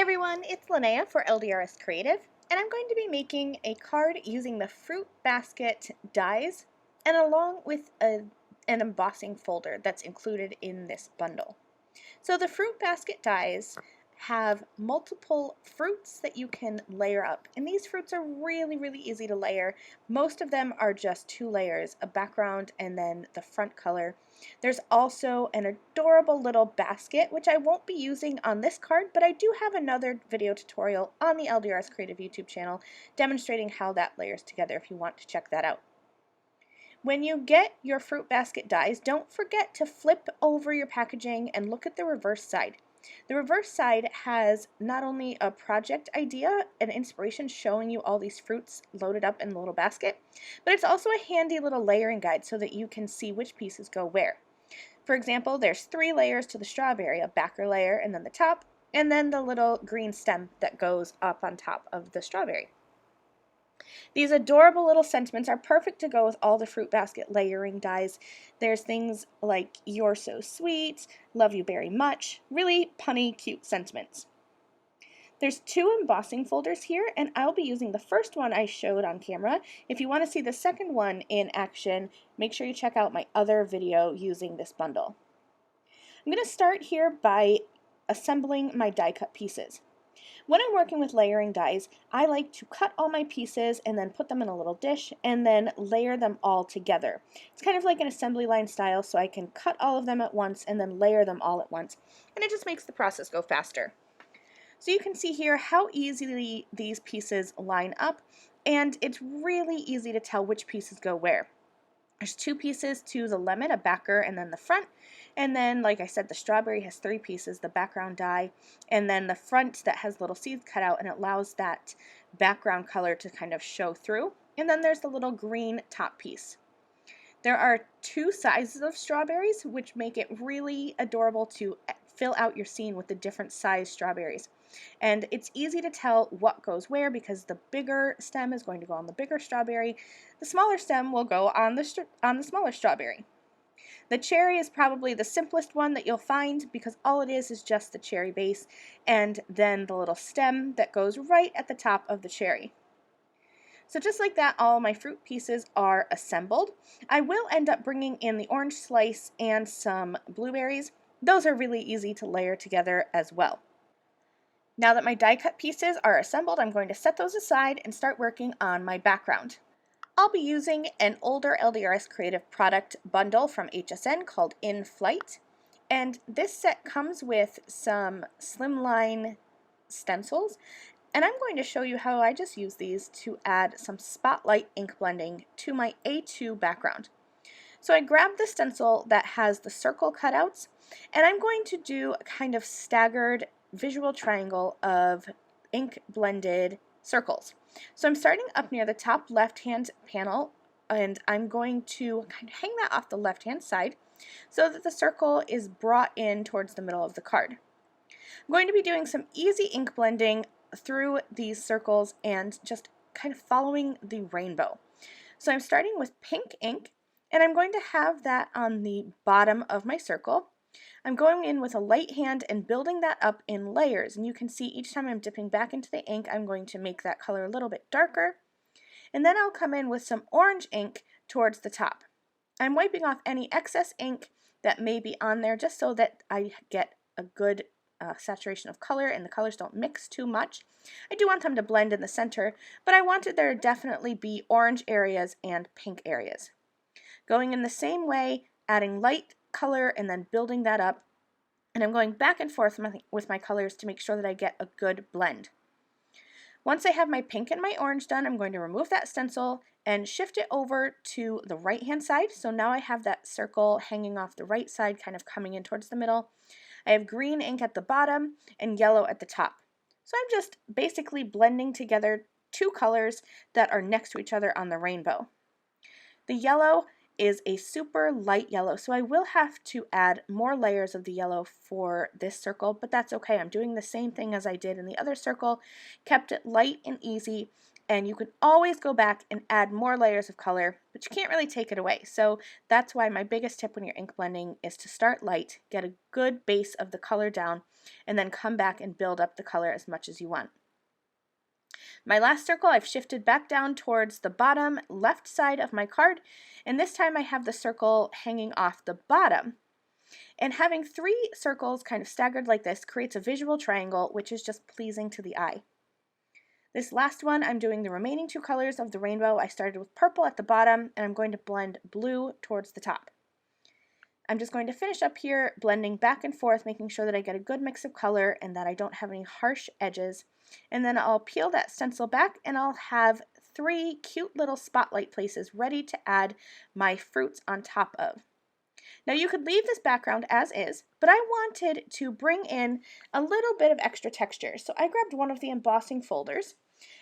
Everyone, it's Linnea for LDRS Creative, and I'm going to be making a card using the fruit basket dies and along with an embossing folder that's included in this bundle. So the fruit basket dies have multiple fruits that you can layer up, and these fruits are really easy to layer. Most of them are just 2 layers, a background and then the front color. There's also an adorable little basket, which I won't be using on this card, but I do have another video tutorial on the LDRS Creative YouTube channel demonstrating how that layers together if you want to check that out. When you get your fruit basket dies, don't forget to flip over your packaging and look at the reverse side. The reverse side has not only a project idea and inspiration showing you all these fruits loaded up in the little basket, but it's also a handy little layering guide so that you can see which pieces go where. For example, there's 3 layers to the strawberry, a backer layer and then the top, and then the little green stem that goes up on top of the strawberry. These adorable little sentiments are perfect to go with all the fruit basket layering dies. There's things like "You're so sweet," "Love you very much," really punny, cute sentiments. There's 2 embossing folders here, and I'll be using the first one I showed on camera. If you want to see the second one in action, make sure you check out my other video using this bundle. I'm going to start here by assembling my die cut pieces. When I'm working with layering dies, I like to cut all my pieces and then put them in a little dish and then layer them all together. It's kind of like an assembly line style, so I can cut all of them at once and then layer them all at once, and it just makes the process go faster. So you can see here how easily these pieces line up, and it's really easy to tell which pieces go where. There's 2 pieces to the lemon, a backer and then the front, and then like I said, the strawberry has 3 pieces, the background die, and then the front that has little seeds cut out and it allows that background color to kind of show through, and then there's the little green top piece. There are 2 sizes of strawberries, which make it really adorable to fill out your scene with the different size strawberries. And it's easy to tell what goes where because the bigger stem is going to go on the bigger strawberry. The smaller stem will go on the smaller strawberry. The cherry is probably the simplest one that you'll find because all it is just the cherry base and then the little stem that goes right at the top of the cherry. So just like that, all my fruit pieces are assembled. I will end up bringing in the orange slice and some blueberries. Those are really easy to layer together as well. Now that my die cut pieces are assembled, I'm going to set those aside and start working on my background. I'll be using an older LDRS Creative product bundle from HSN called In Flight, and this set comes with some slimline stencils, and I'm going to show you how I just use these to add some spotlight ink blending to my A2 background. So I grabbed the stencil that has the circle cutouts, and I'm going to do a kind of staggered visual triangle of ink blended circles. So I'm starting up near the top left hand panel, and I'm going to kind of hang that off the left hand side so that the circle is brought in towards the middle of the card. I'm going to be doing some easy ink blending through these circles and just kind of following the rainbow. So I'm starting with pink ink, and I'm going to have that on the bottom of my circle. I'm going in with a light hand and building that up in layers, and you can see each time I'm dipping back into the ink, I'm going to make that color a little bit darker, and then I'll come in with some orange ink towards the top. I'm wiping off any excess ink that may be on there just so that I get a good saturation of color and the colors don't mix too much. I do want them to blend in the center, but I wanted there to definitely be orange areas and pink areas. Going in the same way, adding light color and then building that up, and I'm going back and forth with my colors to make sure that I get a good blend. Once I have my pink and my orange done, I'm going to remove that stencil and shift it over to the right hand side. So now I have that circle hanging off the right side, kind of coming in towards the middle. I have green ink at the bottom and yellow at the top. So I'm just basically blending together 2 colors that are next to each other on the rainbow. The yellow is a super light yellow, so I will have to add more layers of the yellow for this circle, but that's okay. I'm doing the same thing as I did in the other circle, kept it light and easy, and you can always go back and add more layers of color, but you can't really take it away. So that's why my biggest tip when you're ink blending is to start light, get a good base of the color down, and then come back and build up the color as much as you want. My last circle, I've shifted back down towards the bottom left side of my card, and this time I have the circle hanging off the bottom. And having 3 circles kind of staggered like this creates a visual triangle, which is just pleasing to the eye. This last one, I'm doing the remaining 2 colors of the rainbow. I started with purple at the bottom, and I'm going to blend blue towards the top. I'm just going to finish up here, blending back and forth, making sure that I get a good mix of color and that I don't have any harsh edges. And then I'll peel that stencil back, and I'll have 3 cute little spotlight places ready to add my fruits on top of. Now you could leave this background as is, but I wanted to bring in a little bit of extra texture. So I grabbed one of the embossing folders,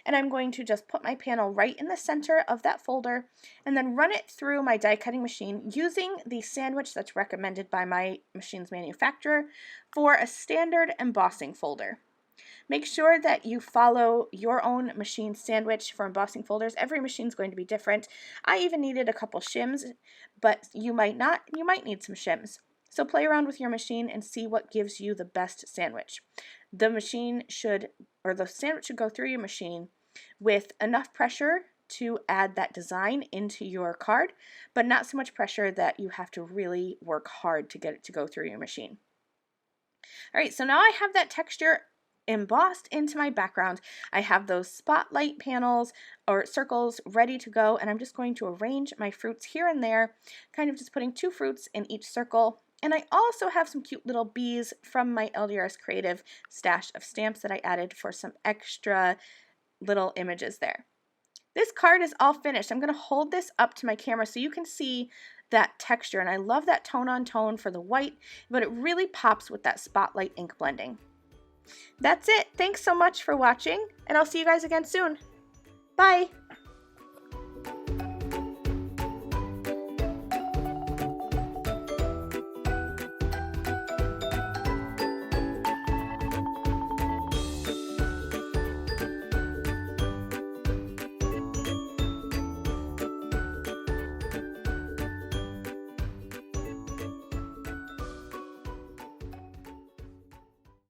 and I'm going to just put my panel right in the center of that folder and then run it through my die cutting machine using the sandwich that's recommended by my machine's manufacturer for a standard embossing folder. Make sure that you follow your own machine sandwich for embossing folders. Every machine's going to be different. I even needed a couple shims, but you might not. You might need some shims. So play around with your machine and see what gives you the best sandwich. The sandwich should go through your machine with enough pressure to add that design into your card, but not so much pressure that you have to really work hard to get it to go through your machine. All right, so now I have that texture embossed into my background. I have those spotlight panels or circles ready to go, and I'm just going to arrange my fruits here and there, kind of just putting 2 fruits in each circle. And I also have some cute little bees from my LDRS Creative stash of stamps that I added for some extra little images there. This card is all finished. I'm going to hold this up to my camera so you can see that texture, and I love that tone on tone for the white, but it really pops with that spotlight ink blending. That's it. Thanks so much for watching, and I'll see you guys again soon. Bye!